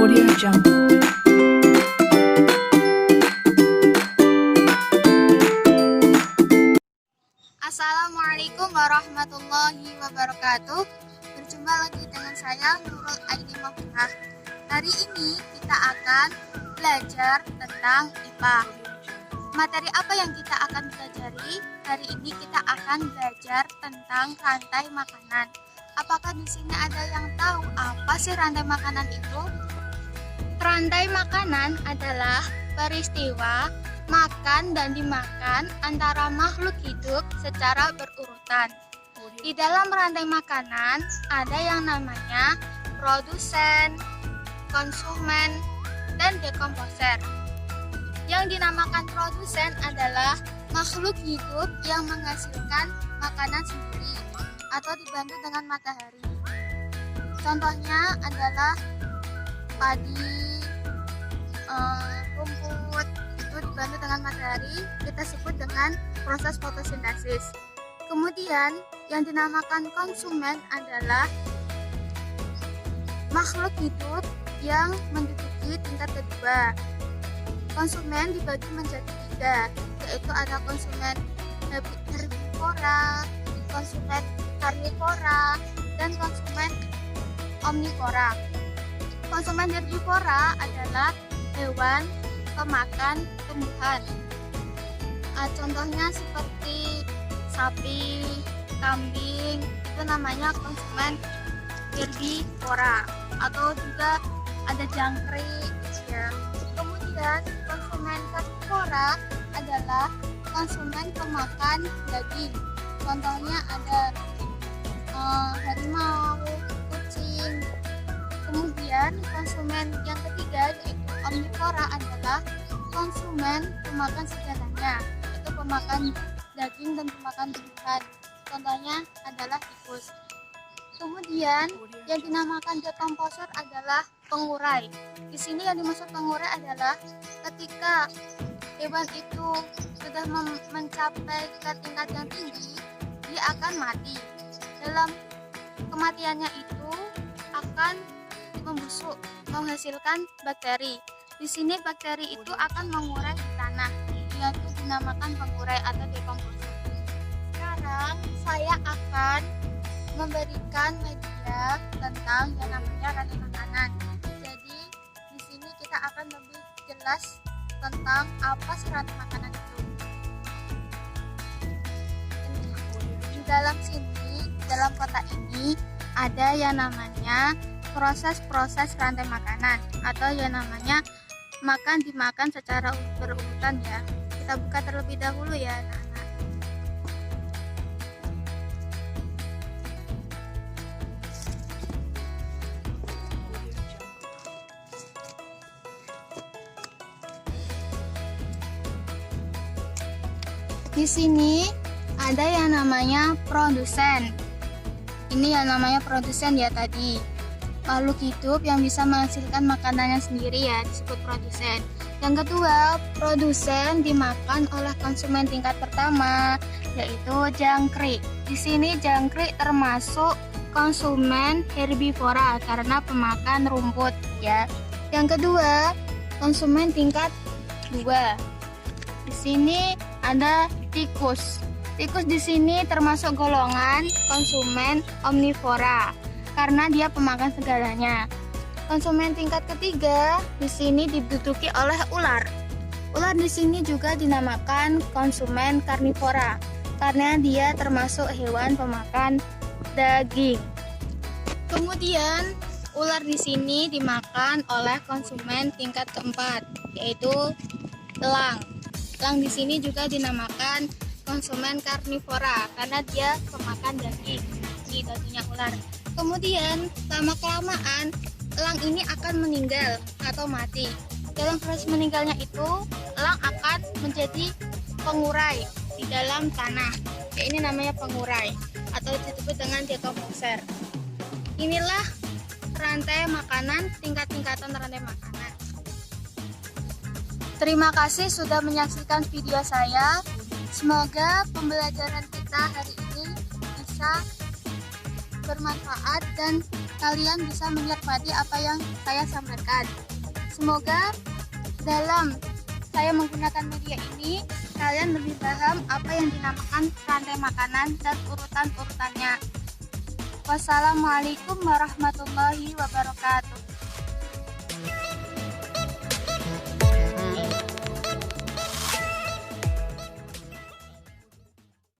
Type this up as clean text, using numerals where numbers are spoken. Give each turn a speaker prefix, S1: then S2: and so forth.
S1: Audio Jungle.
S2: Assalamualaikum warahmatullahi wabarakatuh. Berjumpa lagi dengan saya Nurul Aini Mafiah. Hari ini kita akan belajar tentang IPA. Materi apa yang kita akan pelajari? Hari ini kita akan belajar tentang rantai makanan. Apakah di sini ada yang tahu apa sih rantai makanan itu? Rantai makanan adalah peristiwa makan dan dimakan antara makhluk hidup secara berurutan. Di dalam rantai makanan ada yang namanya produsen, konsumen, dan dekomposer. Yang dinamakan produsen adalah makhluk hidup yang menghasilkan makanan sendiri atau dibantu dengan matahari. Contohnya adalah padi, rumput, itu dibantu dengan matahari, kita sebut dengan proses fotosintesis. Kemudian yang dinamakan konsumen adalah makhluk hidup yang menduduki tingkat kedua. Konsumen dibagi menjadi 3, yaitu ada konsumen herbivora, konsumen karnivora, dan konsumen omnivora. Konsumen herbivora adalah hewan pemakan tumbuhan. Contohnya seperti sapi, kambing, itu namanya konsumen herbivora, atau juga ada jangkrik ya. Kemudian konsumen karnivora adalah konsumen pemakan daging. Contohnya ada harimau, kucing. Kemudian konsumen yang ketiga yaitu omnivora adalah konsumen pemakan segalanya, yaitu pemakan daging dan pemakan tumbuhan. Contohnya adalah tikus. Kemudian yang dinamakan dekomposer adalah pengurai. Di sini yang dimaksud pengurai adalah ketika hewan itu sudah mencapai ke tingkat yang tinggi, dia akan mati. Dalam kematiannya itu akan membusuk, menghasilkan bakteri. Di sini bakteri itu akan mengurai di tanah, yaitu dinamakan pengurai atau dekomposer. Sekarang saya akan memberikan media tentang yang namanya rantai makanan. Jadi di sini kita akan lebih jelas tentang apa sih rantai makanan itu. Di dalam sini, dalam kotak ini ada yang namanya proses-proses rantai makanan atau yang namanya makan dimakan secara berurutan ya. Kita buka terlebih dahulu ya anak-anak. Di sini ada yang namanya produsen. Ini yang namanya produsen ya tadi. Makhluk hidup yang bisa menghasilkan makanannya sendiri ya disebut produsen. Yang kedua, produsen dimakan oleh konsumen tingkat pertama yaitu jangkrik. Di sini jangkrik termasuk konsumen herbivora karena pemakan rumput ya. Yang kedua, konsumen tingkat 2. Di sini ada tikus. Tikus di sini termasuk golongan konsumen omnivora karena dia pemakan segalanya. Konsumen tingkat ketiga di sini diduduki oleh ular. Ular di sini juga dinamakan konsumen karnivora karena dia termasuk hewan pemakan daging. Kemudian ular di sini dimakan oleh konsumen tingkat keempat yaitu elang. Elang di sini juga dinamakan konsumen karnivora karena dia pemakan daging. Ini dagingnya ular. Kemudian lama-kelamaan elang ini akan meninggal atau mati. Dalam proses meninggalnya itu, elang akan menjadi pengurai di dalam tanah. Ya, ini namanya pengurai atau disebut dengan dekomposer. Inilah rantai makanan, tingkat-tingkatan rantai makanan. Terima kasih sudah menyaksikan video saya. Semoga pembelajaran kita hari ini bisa bermanfaat dan kalian bisa menikmati apa yang saya sampaikan. Semoga dalam saya menggunakan media ini, kalian lebih paham apa yang dinamakan rantai makanan dan urutan-urutannya. Wassalamualaikum warahmatullahi wabarakatuh.